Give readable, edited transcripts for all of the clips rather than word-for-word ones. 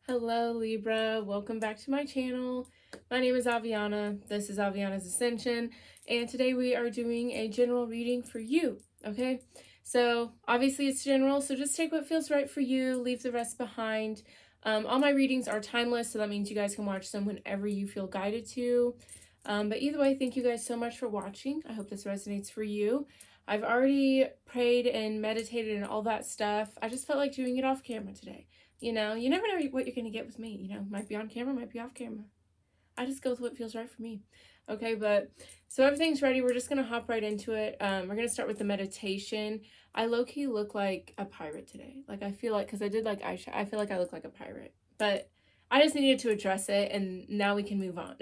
Hello Libra, welcome back to my channel. My name is Aviana, this is Aviana's Ascension, and today we are doing a general reading for you, okay? So obviously it's general, so just take what feels right for you, leave the rest behind. All my readings are timeless, so that means you guys can watch them whenever you feel guided to. But either way, thank you guys so much for watching. I hope this resonates for you. I've already prayed and meditated and all that stuff. I just felt like doing it off camera today. You know, you never know what you're going to get with me. You know, might be on camera, might be off camera. I just go with what feels right for me. Okay, but so everything's ready. We're just going to hop right into it. We're going to start with the meditation. I low-key look like a pirate today. Like, I feel like, because I did like eyeshadow, I feel like I look like a pirate. But I just needed to address it, and now we can move on.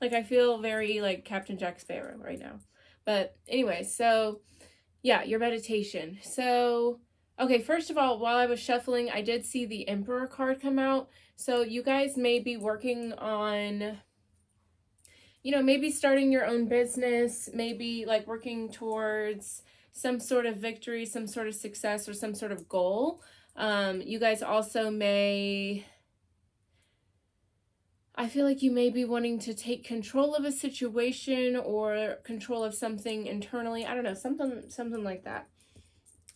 Like, I feel very like Captain Jack Sparrow right now. But anyway, so yeah, your meditation. So okay, first of all, while I was shuffling, I did see the Emperor card come out. So you guys may be working on, maybe starting your own business, maybe like working towards some sort of victory, some sort of success, or some sort of goal. You guys also I feel like you may be wanting to take control of a situation or control of something internally. I don't know, something like that.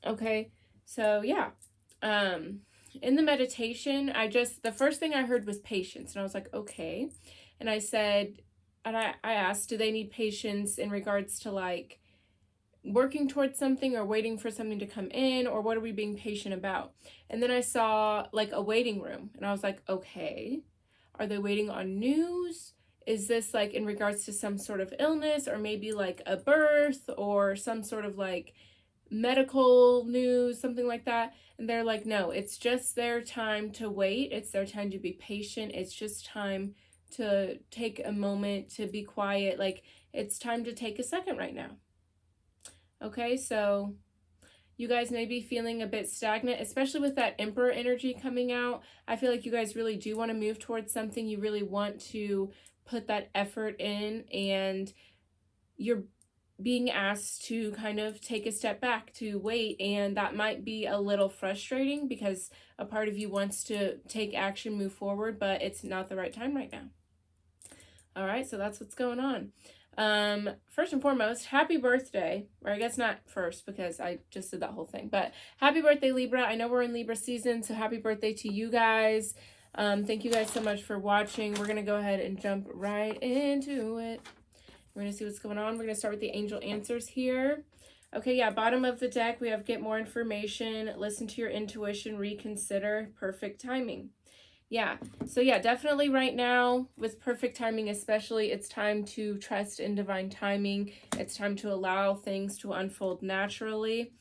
Okay, so yeah. In the meditation, the first thing I heard was patience, and I was like, okay. And I said, and I asked, do they need patience in regards to like working towards something or waiting for something to come in, or what are we being patient about? And then I saw like a waiting room, and I was like, okay, are they waiting on news? Is this like in regards to some sort of illness, or maybe like a birth, or some sort of like medical news, something like that? And they're like, no, it's just their time to wait. It's their time to be patient. It's just time to take a moment to be quiet. Like, it's time to take a second right now. Okay, so you guys may be feeling a bit stagnant, especially with that Emperor energy coming out. I feel like you guys really do want to move towards something. You really want to put that effort in, and you're being asked to kind of take a step back, to wait, and that might be a little frustrating because a part of you wants to take action, move forward, but it's not the right time right now. All right, so that's what's going on. First and foremost, happy birthday, or I guess not first because I just did that whole thing, but happy birthday, Libra. I know we're in Libra season, so happy birthday to you guys. Thank you guys so much for watching. We're going to go ahead and jump right into it. We're going to see what's going on. We're going to start with the angel answers here. Okay, yeah, bottom of the deck, we have get more information, listen to your intuition, reconsider, perfect timing. Yeah, so yeah, definitely right now with perfect timing especially, it's time to trust in divine timing. It's time to allow things to unfold naturally.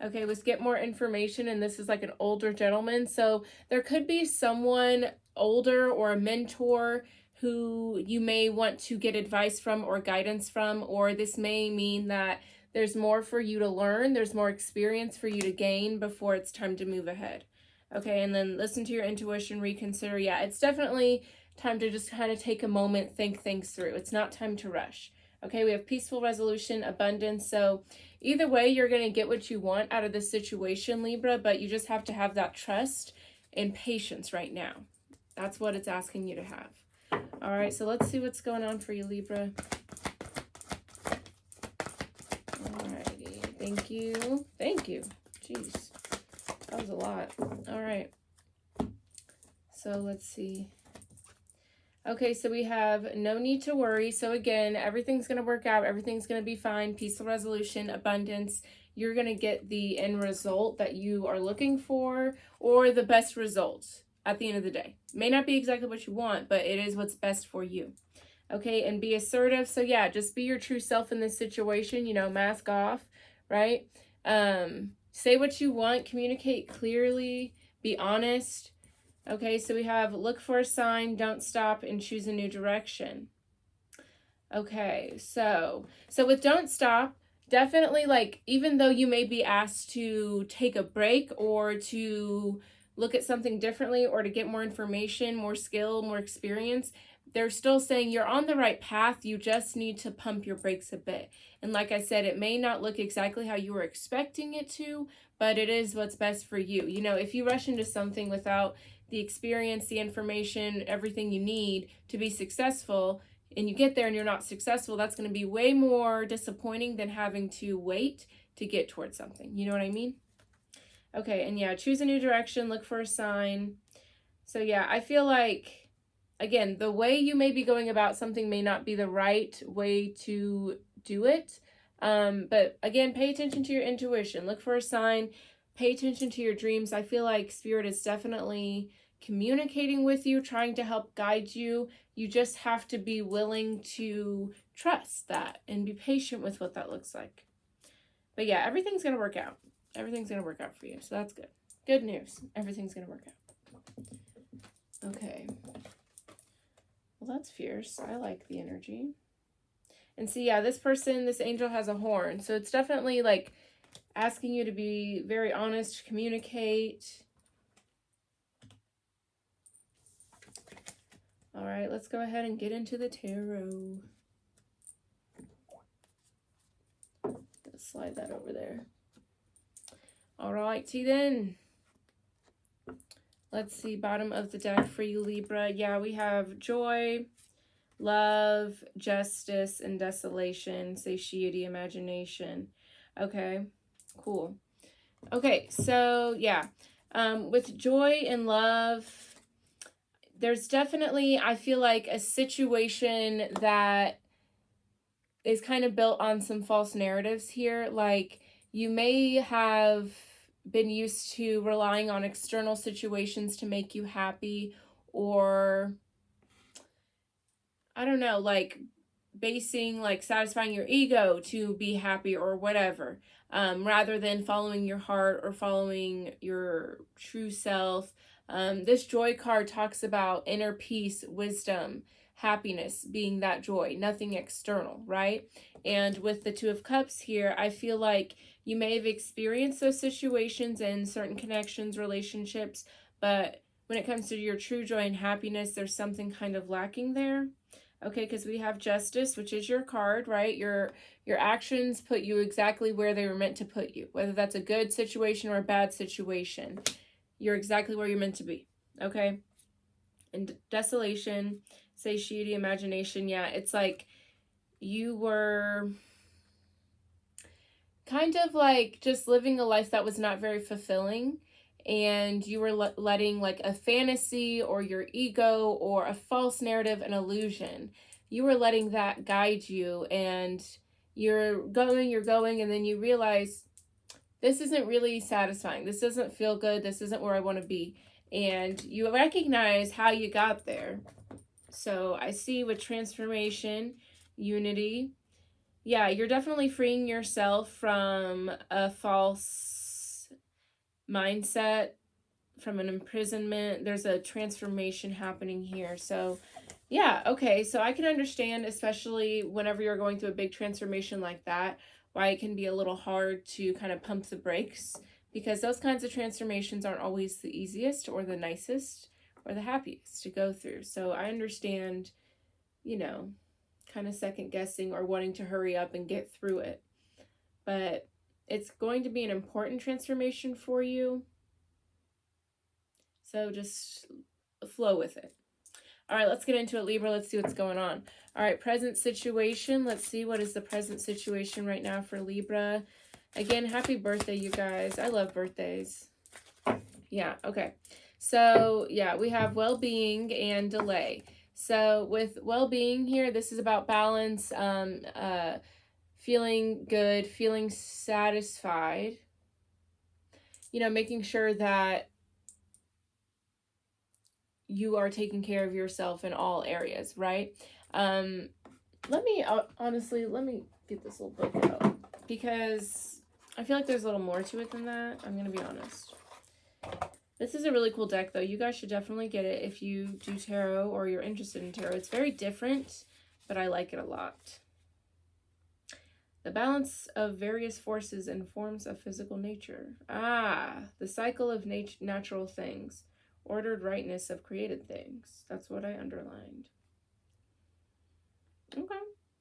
Okay, let's get more information, and this is like an older gentleman. So there could be someone older or a mentor who you may want to get advice from or guidance from, or this may mean that there's more for you to learn, there's more experience for you to gain before it's time to move ahead. Okay, and then listen to your intuition, reconsider. Yeah, it's definitely time to just kind of take a moment, think things through. It's not time to rush. Okay, we have peaceful resolution, abundance. So either way, you're going to get what you want out of this situation, Libra, but you just have to have that trust and patience right now. That's what it's asking you to have. All right, so let's see what's going on for you, Libra. All righty, thank you. Thank you. Jeez. That was a lot. All right. So let's see. Okay, so we have no need to worry. So again, everything's going to work out. Everything's going to be fine. Peaceful resolution, abundance. You're going to get the end result that you are looking for, or the best results at the end of the day. May not be exactly what you want, but it is what's best for you. Okay, and be assertive. So yeah, just be your true self in this situation, mask off, right? Say what you want, communicate clearly, be honest. Okay, so we have look for a sign, don't stop, and choose a new direction. Okay, so with don't stop, definitely, like, even though you may be asked to take a break or to look at something differently or to get more information, more skill, more experience, they're still saying you're on the right path. You just need to pump your brakes a bit. And like I said, it may not look exactly how you were expecting it to, but it is what's best for you. You know, if you rush into something without the experience, the information, everything you need to be successful, and you get there and you're not successful, that's going to be way more disappointing than having to wait to get towards something. You know what I mean? Okay, and yeah, choose a new direction, look for a sign. So yeah, I feel like, again, the way you may be going about something may not be the right way to do it. But again, pay attention to your intuition, look for a sign, pay attention to your dreams. I feel like Spirit is definitely communicating with you, trying to help guide you. You just have to be willing to trust that and be patient with what that looks like. But yeah, everything's going to work out. Everything's going to work out for you. So that's good. Good news. Everything's going to work out. Okay. Well, that's fierce. I like the energy. And see, yeah, this person, this angel has a horn. So it's definitely like asking you to be very honest, communicate. All right, let's go ahead and get into the tarot. Slide that over there. All righty then. Let's see, bottom of the deck for you, Libra. Yeah, we have joy, love, justice, and desolation, satiety, imagination. Okay, cool. Okay, so yeah, with joy and love, there's definitely, I feel like, a situation that is kind of built on some false narratives here. Like, you may have been used to relying on external situations to make you happy, or I don't know, like basing, like satisfying your ego to be happy or whatever, rather than following your heart or following your true self. This joy card talks about inner peace, wisdom, happiness being that joy, nothing external, right? And with the Two of Cups here, I feel like you may have experienced those situations in certain connections, relationships, but when it comes to your true joy and happiness, there's something kind of lacking there. Okay, because we have justice, which is your card, right? Your actions put you exactly where they were meant to put you, whether that's a good situation or a bad situation. You're exactly where you're meant to be, okay? And desolation, satiety, imagination, yeah, it's like you were kind of like just living a life that was not very fulfilling, and you were letting like a fantasy or your ego or a false narrative, an illusion, you were letting that guide you, and you're going, and then you realize this isn't really satisfying, this doesn't feel good, this isn't where I want to be, and you recognize how you got there. So I see with transformation, unity, yeah, you're definitely freeing yourself from a false mindset, from an imprisonment. There's a transformation happening here. So, yeah, okay. So I can understand, especially whenever you're going through a big transformation like that, why it can be a little hard to kind of pump the brakes, because those kinds of transformations aren't always the easiest or the nicest or the happiest to go through. So I understand, you know, kind of second guessing or wanting to hurry up and get through it. But it's going to be an important transformation for you. So just flow with it. All right, let's get into it, Libra. Let's see what's going on. All right, present situation. Let's see what is the present situation right now for Libra. Again, happy birthday, you guys. I love birthdays. Yeah, okay. So, yeah, we have well-being and delay. So with well-being here, this is about balance, feeling good, feeling satisfied, you know, making sure that you are taking care of yourself in all areas, right? Let me get this little book out, because I feel like there's a little more to it than that. I'm going to be honest. This is a really cool deck, though. You guys should definitely get it if you do tarot or you're interested in tarot. It's very different, but I like it a lot. The balance of various forces and forms of physical nature. The cycle of natural things. Ordered rightness of created things. That's what I underlined. Okay.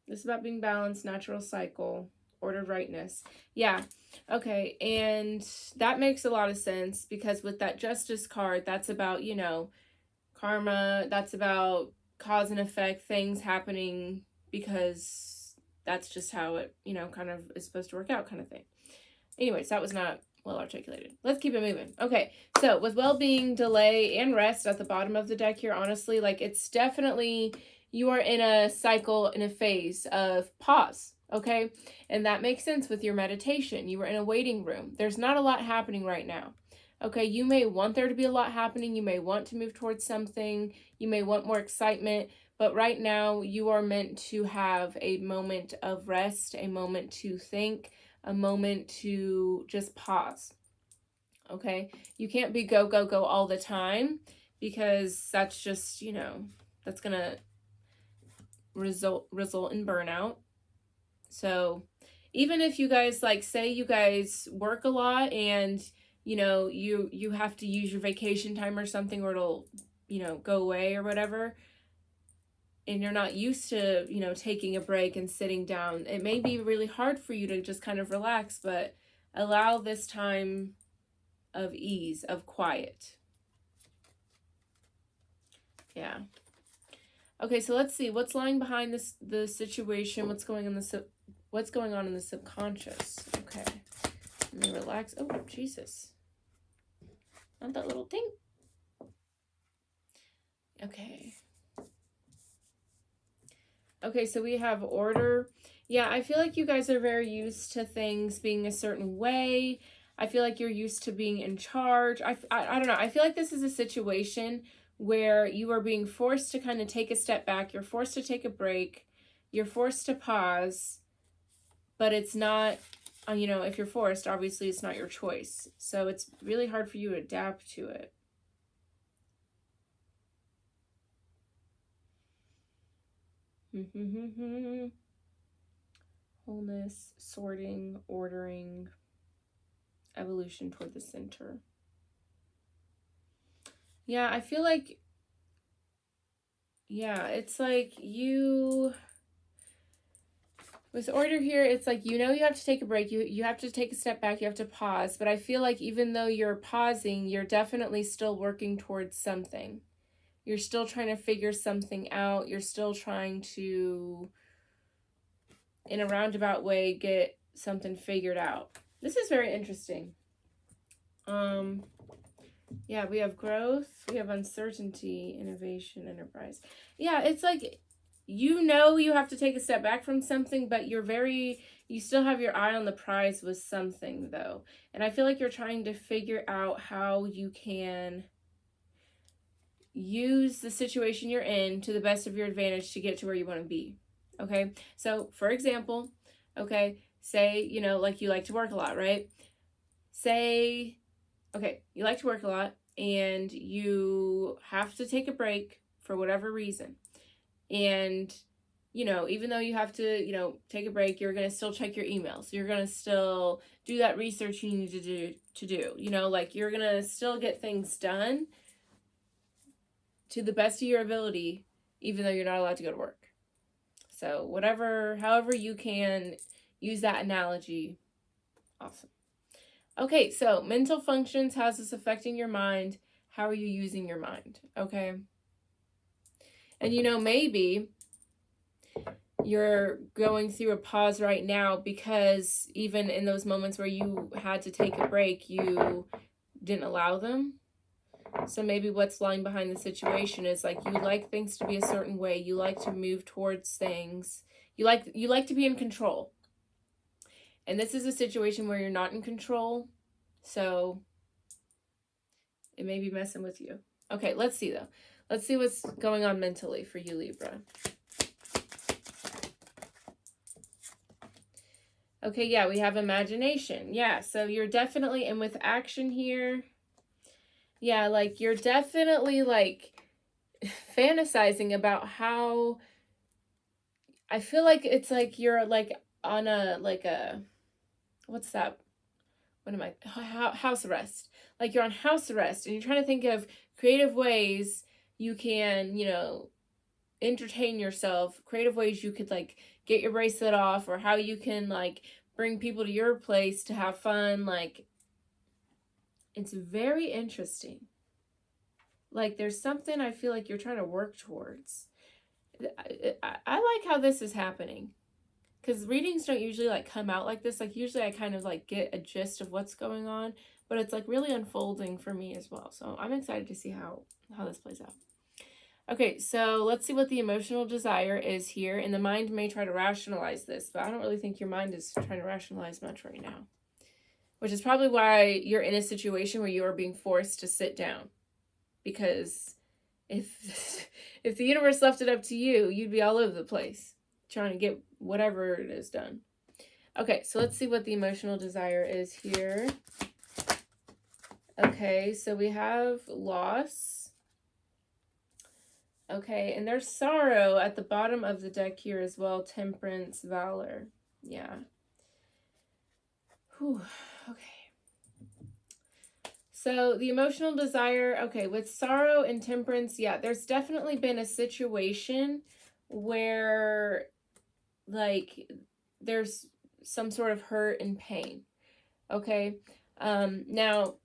This is about being balanced, natural cycle, ordered rightness. Yeah. Okay. And that makes a lot of sense because with that justice card, that's about, karma. That's about cause and effect, things happening because that's just how it, kind of is supposed to work out, kind of thing. Anyways, that was not well articulated. Let's keep it moving. Okay, so with well-being, delay, and rest at the bottom of the deck here, honestly, like it's definitely you are in a cycle, in a phase of pause. Okay, and that makes sense with your meditation. You were in a waiting room. There's not a lot happening right now. Okay, you may want there to be a lot happening. You may want to move towards something. You may want more excitement. But right now, you are meant to have a moment of rest, a moment to think, a moment to just pause. Okay, you can't be go go go all the time because that's just that's gonna result in burnout. So even if you guys like say you guys work a lot and you have to use your vacation time or something or it'll go away or whatever, and you're not used to, taking a break and sitting down, it may be really hard for you to just kind of relax, but allow this time of ease, of quiet. Yeah. Okay, so let's see what's lying behind the situation, what's going on in the subconscious. Okay. Let me relax. Oh, Jesus. Not that little thing. Okay. Okay, so we have order. Yeah, I feel like you guys are very used to things being a certain way. I feel like you're used to being in charge. I don't know. I feel like this is a situation where you are being forced to kind of take a step back. You're forced to take a break. You're forced to pause. But it's not, if you're forced, obviously it's not your choice. So it's really hard for you to adapt to it. Wholeness, sorting, ordering, evolution toward the center. Yeah, I feel like, it's like with order here, it's like you have to take a break, you have to take a step back, you have to pause, but I feel like even though you're pausing, you're definitely still working towards something. You're still trying to figure something out. You're still trying to, in a roundabout way, get something figured out. This is very interesting. Yeah, we have growth, we have uncertainty, innovation, enterprise. Yeah, it's like you have to take a step back from something, but you still have your eye on the prize with something though. And I feel like you're trying to figure out how you can use the situation you're in to the best of your advantage to get to where you want to be. Okay, so for example, okay, say like you like to work a lot, right? Say, okay, you like to work a lot and you have to take a break for whatever reason, and even though you have to take a break, you're going to still check your emails, you're going to still do that research you need to do like you're going to still get things done to the best of your ability, even though you're not allowed to go to work. So however you can use that analogy, awesome. Okay, so mental functions, how's this affecting your mind? How are you using your mind? Okay. And maybe you're going through a pause right now because even in those moments where you had to take a break, you didn't allow them. So maybe what's lying behind the situation is like you like things to be a certain way. You like to move towards things. You like to be in control. And this is a situation where you're not in control. So it may be messing with you. Okay, let's see though. Let's see what's going on mentally for you, Libra. Okay, yeah, we have imagination. Yeah, so you're definitely, and with action here, yeah, like you're definitely like fantasizing about how, I feel like it's like you're like on a what's that? What am I? House arrest. Like you're on house arrest and you're trying to think of creative ways you can, entertain yourself, creative ways you could like get your bracelet off, or how you can like bring people to your place to have fun. Like, it's very interesting. Like, there's something I feel like you're trying to work towards. I like how this is happening, because readings don't usually like come out like this. Like, usually I kind of like get a gist of what's going on, but it's like really unfolding for me as well. So I'm excited to see how this plays out. Okay, so let's see what the emotional desire is here. And the mind may try to rationalize this, but I don't really think your mind is trying to rationalize much right now, which is probably why you're in a situation where you are being forced to sit down. Because if if the universe left it up to you, you'd be all over the place trying to get whatever it is done. Okay, so let's see what the emotional desire is here. Okay, so we have loss. Okay, and there's sorrow at the bottom of the deck here as well. Temperance, valor. Yeah. Whew. Okay. So the emotional desire, okay, with sorrow and temperance, yeah, there's definitely been a situation where, like, there's some sort of hurt and pain. Okay. Now,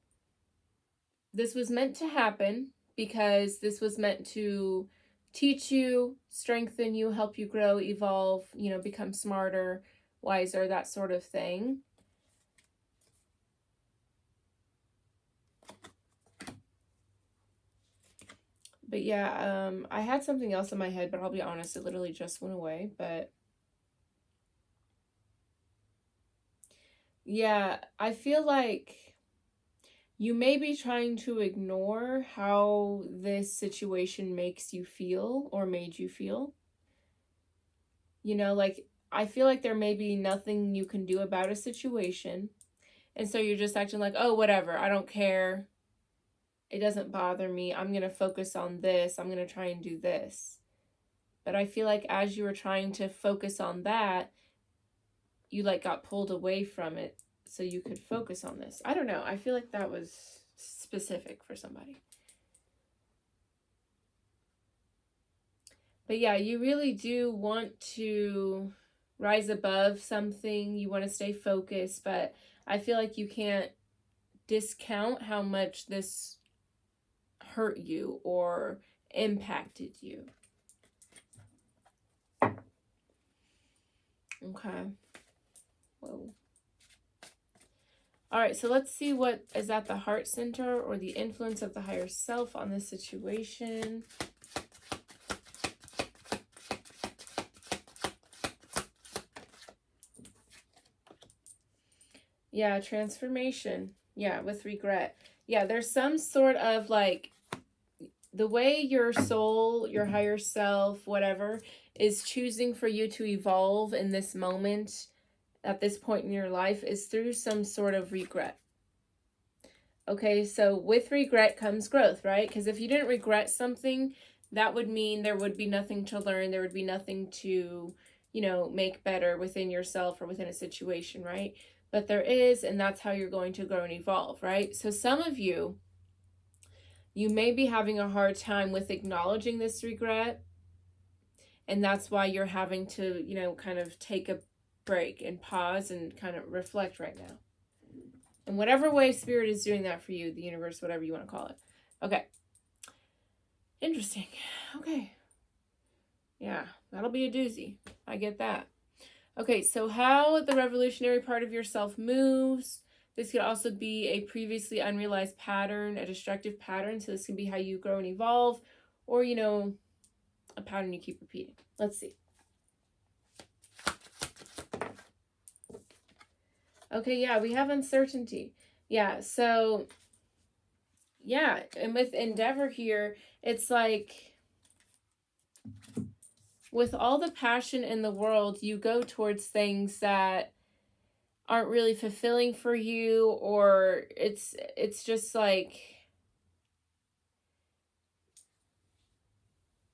this was meant to happen because this was meant to teach you, strengthen you, help you grow, evolve, you know, become smarter, wiser, that sort of thing. But yeah, I had something else in my head, but I'll be honest, it literally just went away. But yeah, I feel like you may be trying to ignore how this situation makes you feel or made you feel. You know, like, I feel like there may be nothing you can do about a situation. And so you're just acting like, oh, whatever, I don't care. It doesn't bother me. I'm going to focus on this. I'm going to try and do this. But I feel like as you were trying to focus on that, you like got pulled away from it so you could focus on this. I don't know. I feel like that was specific for somebody. But yeah, you really do want to rise above something. You want to stay focused, but I feel like you can't discount how much this hurt you or impacted you. Okay. Whoa. All right, so let's see what is at the heart center or the influence of the higher self on this situation. Yeah, transformation. Yeah, with regret. Yeah, there's some sort of like the way your soul, your higher self, whatever, is choosing for you to evolve in this moment, at this point in your life, is through some sort of regret. Okay, so with regret comes growth, right? Because if you didn't regret something, that would mean there would be nothing to learn. There would be nothing to, you know, make better within yourself or within a situation, right? But there is, and that's how you're going to grow and evolve, right? So some of you may be having a hard time with acknowledging this regret. And that's why you're having to, you know, kind of take a break and pause and kind of reflect right now. In whatever way Spirit is doing that for you, the universe, whatever you want to call it. Okay. Interesting. Okay. Yeah, that'll be a doozy. I get that. Okay, so how the revolutionary part of yourself moves. This could also be a previously unrealized pattern, a destructive pattern. So this can be how you grow and evolve, or, you know, a pattern you keep repeating. Let's see. Okay, yeah, we have uncertainty. Yeah, so, yeah, and with endeavor here, it's like, with all the passion in the world, you go towards things that aren't really fulfilling for you, or it's just like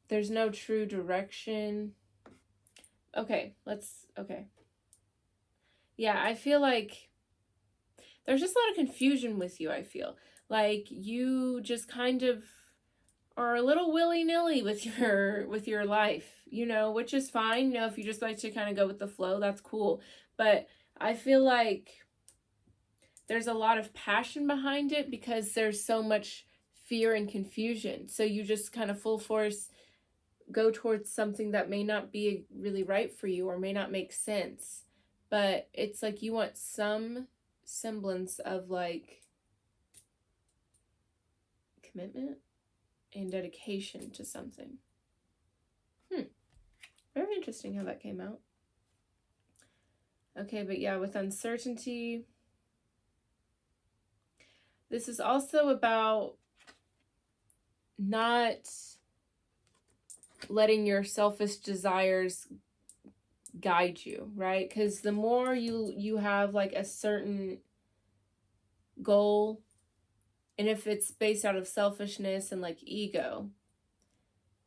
there's no true direction. Okay. Yeah, I feel like there's just a lot of confusion with you. I feel like you just kind of are a little willy-nilly with your life, which is fine. If you just like to kind of go with the flow, that's cool. But I feel like there's a lot of passion behind it because there's so much fear and confusion. So you just kind of full force go towards something that may not be really right for you or may not make sense. But it's like you want some semblance of like commitment and dedication to something. Very interesting how that came out. Okay, but yeah, with uncertainty, this is also about not letting your selfish desires guide you, right? Because the more you have like a certain goal, and if it's based out of selfishness and like ego,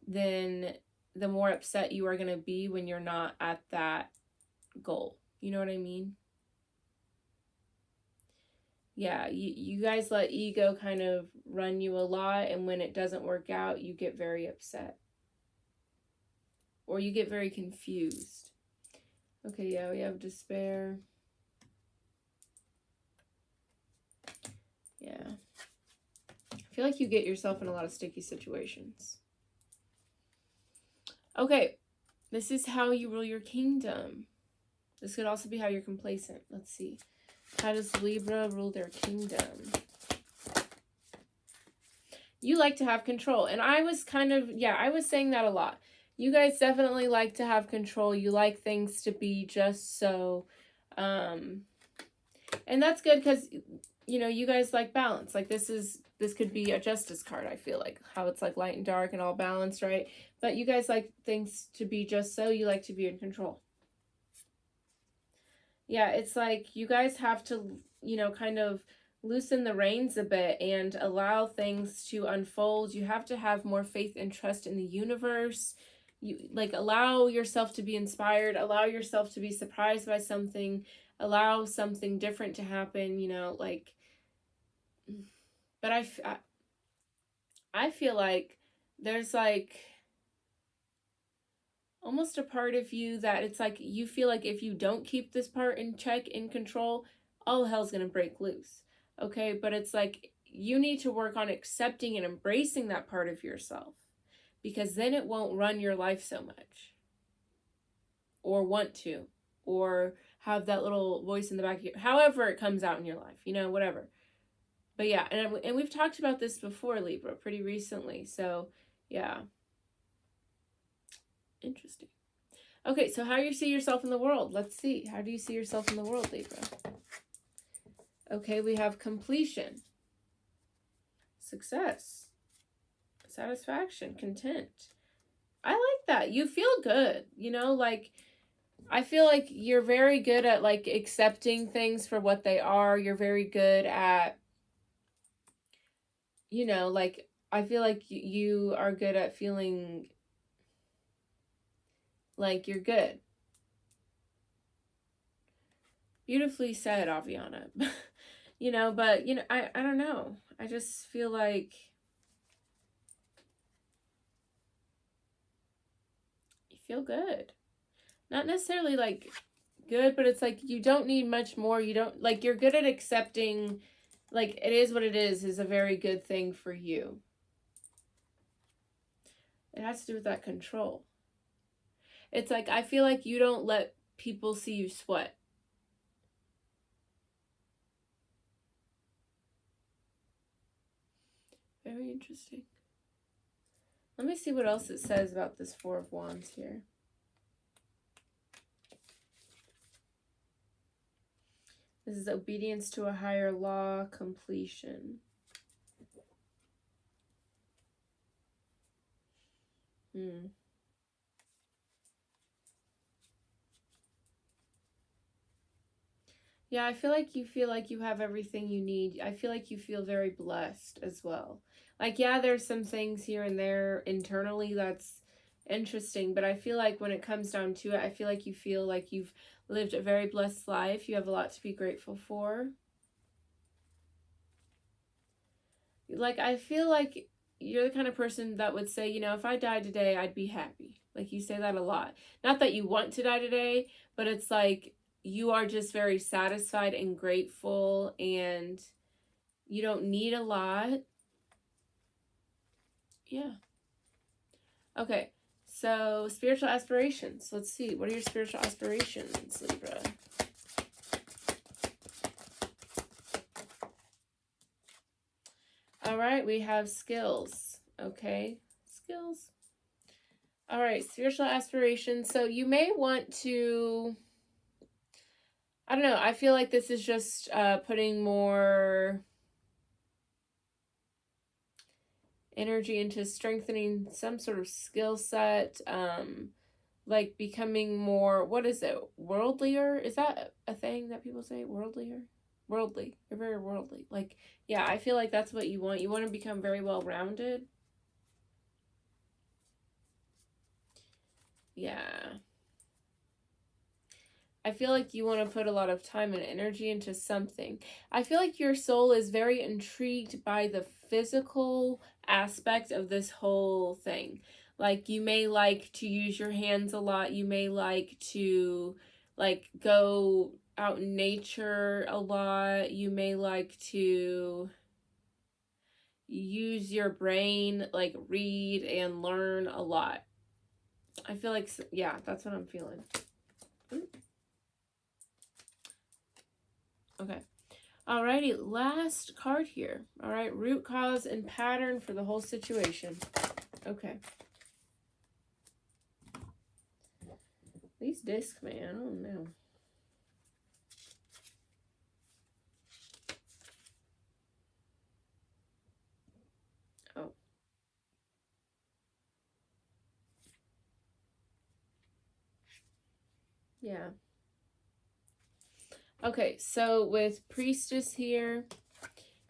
then the more upset you are going to be when you're not at that goal. You know what I mean? Yeah, you guys let ego kind of run you a lot, and when it doesn't work out, you get very upset. Or you get very confused. Okay, yeah, we have despair. Yeah. I feel like you get yourself in a lot of sticky situations. Okay, this is how you rule your kingdom. This could also be how you're complacent. Let's see. How does Libra rule their kingdom? You like to have control. And I was I was saying that a lot. You guys definitely like to have control. You like things to be just so. And that's good because, you guys like balance. Like this could be a justice card, I feel like. How it's like light and dark and all balanced, right? But you guys like things to be just so. You like to be in control. Yeah, it's like you guys have to, kind of loosen the reins a bit and allow things to unfold. You have to have more faith and trust in the universe. You like allow yourself to be inspired, allow yourself to be surprised by something, allow something different to happen, but I feel like there's like almost a part of you that it's like you feel like if you don't keep this part in check, in control, all hell's gonna break loose. Okay, but it's like you need to work on accepting and embracing that part of yourself, because then it won't run your life so much, or want to, or have that little voice in the back of your, however it comes out in your life, whatever. But yeah, and we've talked about this before, Libra, pretty recently. So yeah, interesting. Okay, so how do you see yourself in the world? Let's see. How do you see yourself in the world, Libra? Okay, we have completion, success, satisfaction, content. I like that. You feel good, like I feel like you're very good at like accepting things for what they are. You're very good at, like I feel like you are good at feeling like you're good. Beautifully said, Aviana. But I don't know. I just feel like you feel good. Not necessarily like good, but it's like you don't need much more. You don't like you're good at accepting like it is what it is a very good thing for you. It has to do with that control. It's like I feel like you don't let people see you sweat. Very interesting. Let me see what else it says about this Four of Wands here. This is obedience to a higher law, completion. Yeah, I feel like you have everything you need. I feel like you feel very blessed as well. Like, yeah, there's some things here and there internally that's interesting, but I feel like when it comes down to it, I feel like you feel like you've lived a very blessed life. You have a lot to be grateful for. Like, I feel like you're the kind of person that would say, you know, if I died today, I'd be happy. Like, you say that a lot. Not that you want to die today, but it's like you are just very satisfied and grateful, and you don't need a lot. Yeah. Okay. So, spiritual aspirations. Let's see. What are your spiritual aspirations, Libra? All right, we have skills. Okay. Skills. All right, spiritual aspirations. So, you may want to, I don't know, I feel like this is just putting more energy into strengthening some sort of skill set, like becoming more, what is it, worldlier? Is that a thing that people say, worldlier? Worldly. You're very worldly. Like, yeah, I feel like that's what you want. You want to become very well-rounded. Yeah. I feel like you want to put a lot of time and energy into something. I feel like your soul is very intrigued by the physical aspect of this whole thing. Like, you may like to use your hands a lot. You may like to, like, go out in nature a lot. You may like to use your brain, like, read and learn a lot. I feel like, yeah, that's what I'm feeling. Okay. Alrighty, last card here. All right, root cause and pattern for the whole situation. Okay. These discs, man, I don't know. Oh. Yeah. Okay, so with Priestess here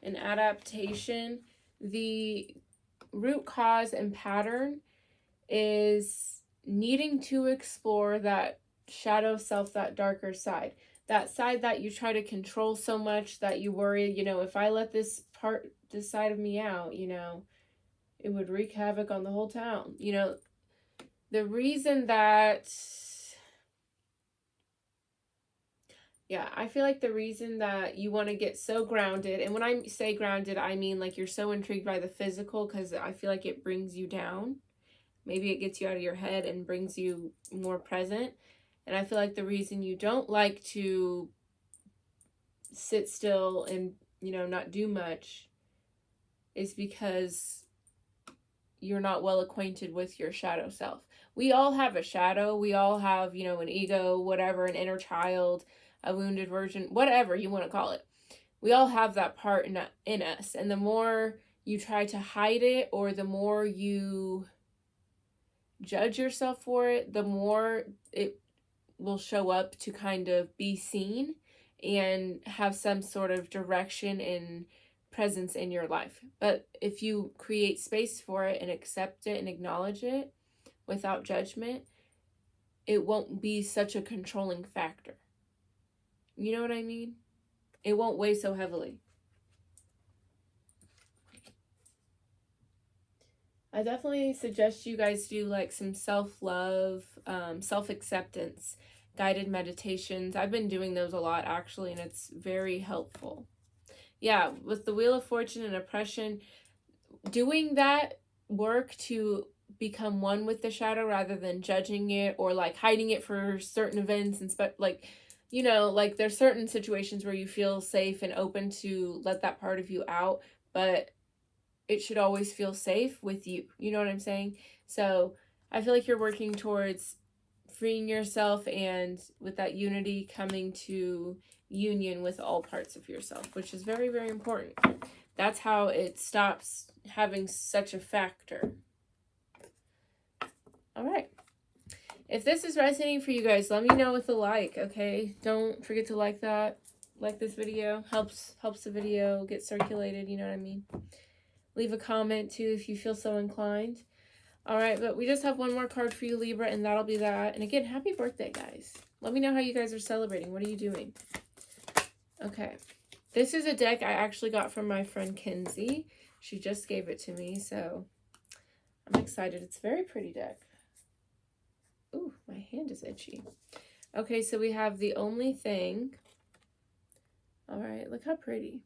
and adaptation, the root cause and pattern is needing to explore that shadow self, that darker side. That side that you try to control so much that you worry, you know, if I let this side of me out, you know, it would wreak havoc on the whole town. You know, the reason that, yeah, I feel like the reason that you want to get so grounded, and when I say grounded, I mean like you're so intrigued by the physical because I feel like it brings you down. Maybe it gets you out of your head and brings you more present. And I feel like the reason you don't like to sit still and, you know, not do much is because you're not well acquainted with your shadow self. We all have a shadow. We all have, you know, an ego, whatever, an inner child, a wounded version, whatever you want to call it. We all have that part in us. And the more you try to hide it, or the more you judge yourself for it, the more it will show up to kind of be seen and have some sort of direction and presence in your life. But if you create space for it and accept it and acknowledge it without judgment, it won't be such a controlling factor. You know what I mean? It won't weigh so heavily. I definitely suggest you guys do like some self-love, self-acceptance, guided meditations. I've been doing those a lot actually, and it's very helpful. Yeah, with the Wheel of Fortune and oppression, doing that work to become one with the shadow rather than judging it or like hiding it for certain events and like, you know, like there's certain situations where you feel safe and open to let that part of you out, but it should always feel safe with you. You know what I'm saying? So I feel like you're working towards freeing yourself and with that unity coming to union with all parts of yourself, which is very, very important. That's how it stops having such a factor. All right. If this is resonating for you guys, let me know with a like, okay? Don't forget to like that. Like this video. Helps the video get circulated, you know what I mean? Leave a comment too if you feel so inclined. All right, but we just have one more card for you, Libra, and that'll be that. And again, happy birthday, guys. Let me know how you guys are celebrating. What are you doing? Okay. This is a deck I actually got from my friend Kinsey. She just gave it to me, so I'm excited. It's a very pretty deck. Ooh, my hand is itchy. Okay, so we have The Only Thing. All right, look how pretty.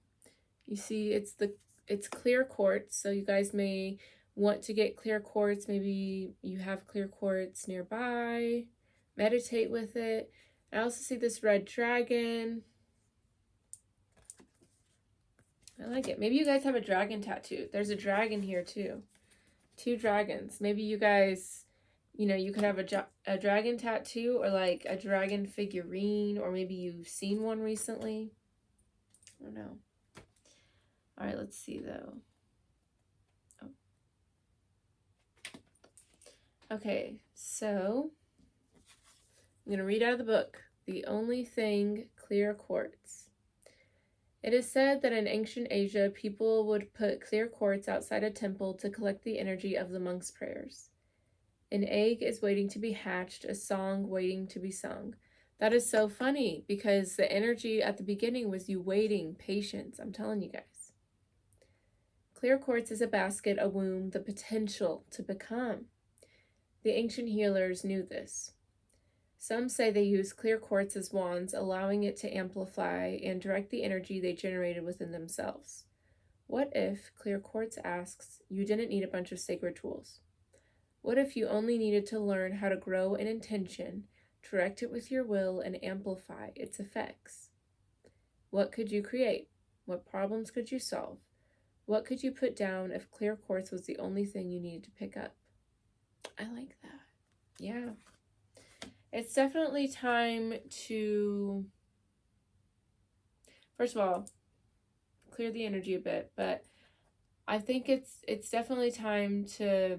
You see, it's clear quartz, so you guys may want to get clear quartz. Maybe you have clear quartz nearby. Meditate with it. I also see this red dragon. I like it. Maybe you guys have a dragon tattoo. There's a dragon here too. 2 dragons. Maybe you guys, you could have a dragon tattoo or like a dragon figurine, or maybe you've seen one recently. I don't know. All right, let's see though. Oh. Okay, so I'm going to read out of the book, The Only Thing, Clear Quartz. It is said that in ancient Asia, people would put clear quartz outside a temple to collect the energy of the monks' prayers. An egg is waiting to be hatched, a song waiting to be sung. That is so funny because the energy at the beginning was you waiting, patience. I'm telling you guys. Clear quartz is a basket, a womb, the potential to become. The ancient healers knew this. Some say they use clear quartz as wands, allowing it to amplify and direct the energy they generated within themselves. What if clear quartz asks, you didn't need a bunch of sacred tools? What if you only needed to learn how to grow an intention, direct it with your will, and amplify its effects? What could you create? What problems could you solve? What could you put down if clear quartz was the only thing you needed to pick up? I like that. Yeah. It's definitely time to, first of all, clear the energy a bit, but I think it's definitely time to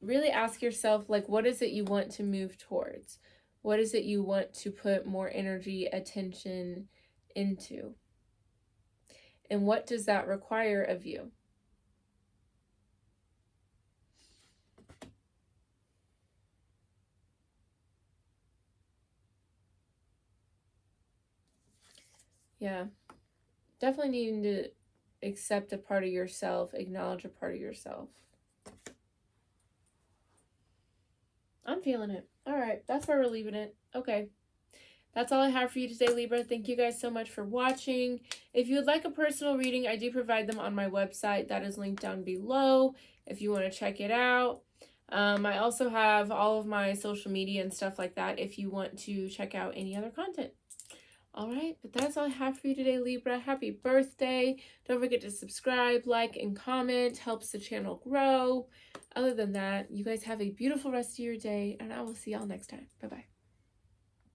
really ask yourself, like, what is it you want to move towards? What is it you want to put more energy, attention into? And what does that require of you? Yeah, definitely needing to accept a part of yourself, acknowledge a part of yourself. I'm feeling it. All right, that's where we're leaving it. Okay. That's all I have for you today, Libra. Thank you guys so much for watching. If you would like a personal reading, I do provide them on my website. That is linked down below if you want to check it out. I also have all of my social media and stuff like that if you want to check out any other content. All right, but that's all I have for you today, Libra. Happy birthday. Don't forget to subscribe, like, and comment. Helps the channel grow. Other than that, you guys have a beautiful rest of your day, and I will see y'all next time. Bye-bye.